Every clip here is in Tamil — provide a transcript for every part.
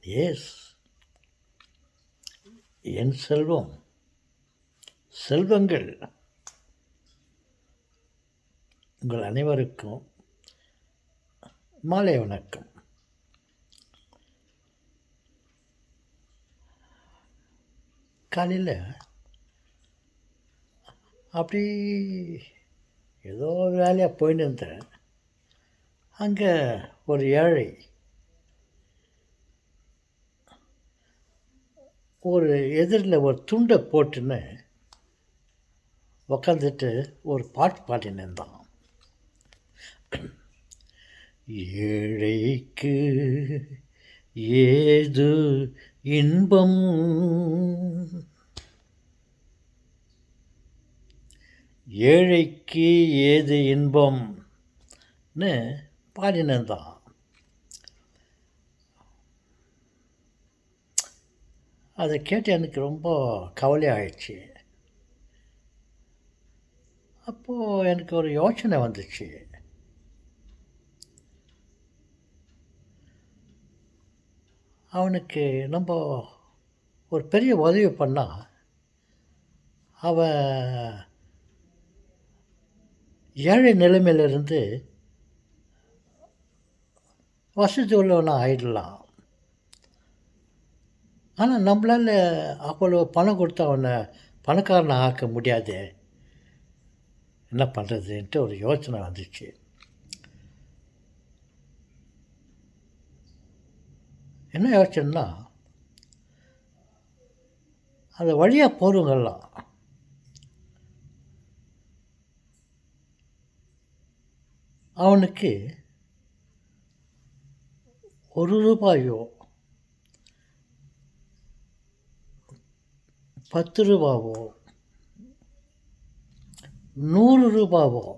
எஸ், என் செல்வம், செல்வங்கள் உங்கள் அனைவருக்கும் மாலை வணக்கம். காலையில் அப்படி ஏதோ வேலையாக போயின்னு இருந்தேன். அங்கே ஒரு ஏழை ஒரு எதிரில் ஒரு துண்டை போட்டுன்னு உக்காந்துட்டு ஒரு பாட்டு பாடின்னு இருந்தான். ஏழைக்கு ஏது இன்பம், ஏழைக்கு ஏது இன்பம்னு பாடின்னு இருந்தான். அதை கேட்டு எனக்கு ரொம்ப கவலையாயிடுச்சு. அப்போது எனக்கு ஒரு யோசனை வந்துச்சு. அவனுக்கு நம்ம ஒரு பெரிய உதவி பண்ணால் அவன் ஏழை நிலைமையிலிருந்து வசதி உள்ளவனாக ஆயிடலாம். ஆனால் நம்மளால் அவ்வளோ பணம் கொடுத்து அவனை பணக்காரனை ஆக்க முடியாது. என்ன பண்ணுறதுன்ட்டு ஒரு யோசனை வந்துச்சு. என்ன யோசனைன்னா, அந்த வழியாக போகிறவங்கெல்லாம் அவனுக்கு ₹1 ₹10 ₹100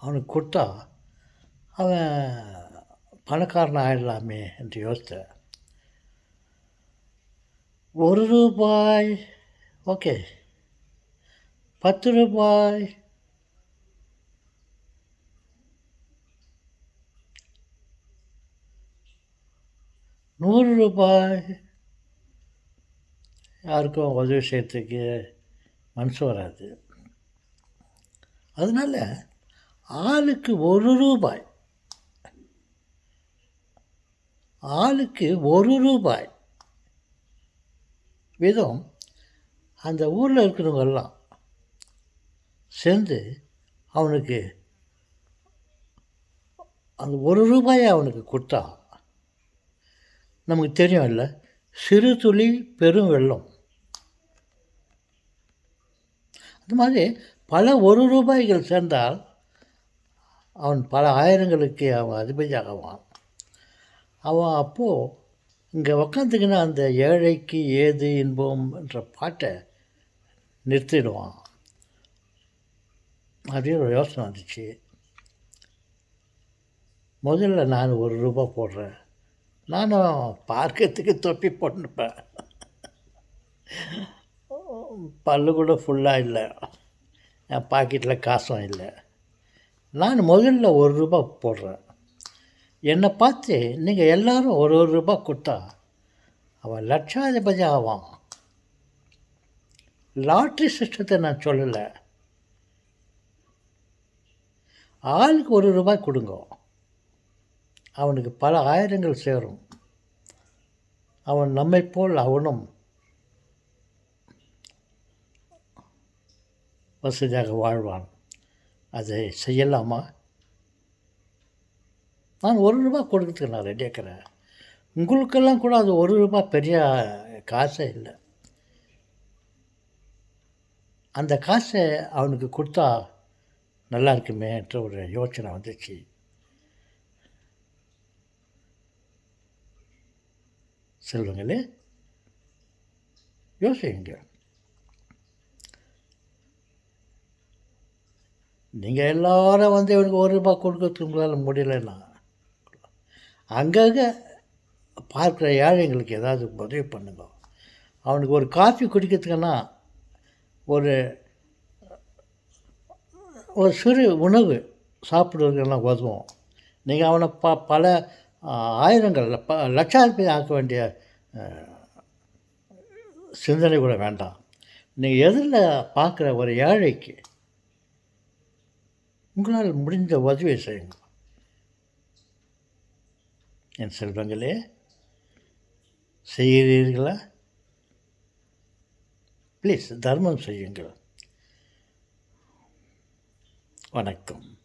அவனுக்கு கொடுத்தா அவன் பணக்காரன் ஆகிடலாமே என்று யோசித்தேன். ₹1 ஓகே, ₹10 ₹100 யாருக்கும் உதவி செய்யறதுக்கு மனசு வராது. அதனால் ஆளுக்கு ₹1, ஆளுக்கு ₹1 வீதம் அந்த ஊரில் இருக்கிறவங்கெல்லாம் சேர்ந்து அவனுக்கு அந்த ₹1 அவனுக்கு கொடுத்தா, நமக்கு தெரியும் இல்லை, சிறு துளி பெரும் வெள்ளம். அது மாதிரி பல ₹1 சேர்ந்தால் அவன் பல ஆயிரங்களுக்கு அவன் அதிபதியாகவான். அவன் அப்போது இங்கே உக்காந்துக்கினா அந்த ஏழைக்கு ஏது இன்பம் என்ற பாட்டை நிறுத்திடுவான். அப்படின்னு ஒரு யோசனை வந்துச்சு. முதல்ல நான் ₹1 போடுறேன். நானும் பார்க்கறதுக்கு தொப்பி போட்டுப்பேன், பல்லு கூட ஃபுல்லாக இல்லை, என் பாக்கெட்டில் காசும் இல்லை. நான் முதல்ல ₹1 போடுறேன். என்னை பார்த்து நீங்கள் எல்லோரும் ₹1 கொடுத்தா அவன் லட்சாதிபதி ஆவான். லாட்ரி சிஸ்டத்தை நான் சொல்லலை. ஆளுக்கு ₹1 கொடுங்க, அவனுக்கு பல ஆயிரங்கள் சேரும். அவன் நம்மை போல் அவனும் வசதியாக வாழ்வான். அதை செய்யலாமா? நான் ₹1 கொடுக்கறதுக்கு நான் ரெடியாக இருக்கிறேன். உங்களுக்கெல்லாம் கூட அது ₹1 பெரிய காசே இல்லை. அந்த காசை அவனுக்கு கொடுத்தா நல்லா இருக்குமேன்ற ஒரு யோசனை வந்துச்சு. செல்வங்களே, யோசிங்க. நீங்கள் எல்லோரும் இவனுக்கு ₹1 கொடுக்கறதுக்கு உங்களால் முடியலைன்னா, அங்கங்கே பார்க்குற ஏழைங்களுக்கு ஏதாவது உதவி பண்ணுங்க. அவனுக்கு ஒரு காஃபி குடிக்கிறதுக்குன்னா ஒரு ஒரு சிறு உணவு சாப்பிடுவதற்கெல்லாம் உதவும். நீங்கள் அவனை பல ஆயிரங்கள் லட்சாதிபதி ஆக்க வேண்டிய சிந்தனை கூட வேண்டாம். நீங்கள் எதிரில் பார்க்குற ஒரு ஏழைக்கு உங்களால் முடிந்த உதவியை செய்யுங்க. என் செல்வங்களே, செய்கிறீர்களா? ப்ளீஸ் தர்மம் செய்யுங்கள். வணக்கம்.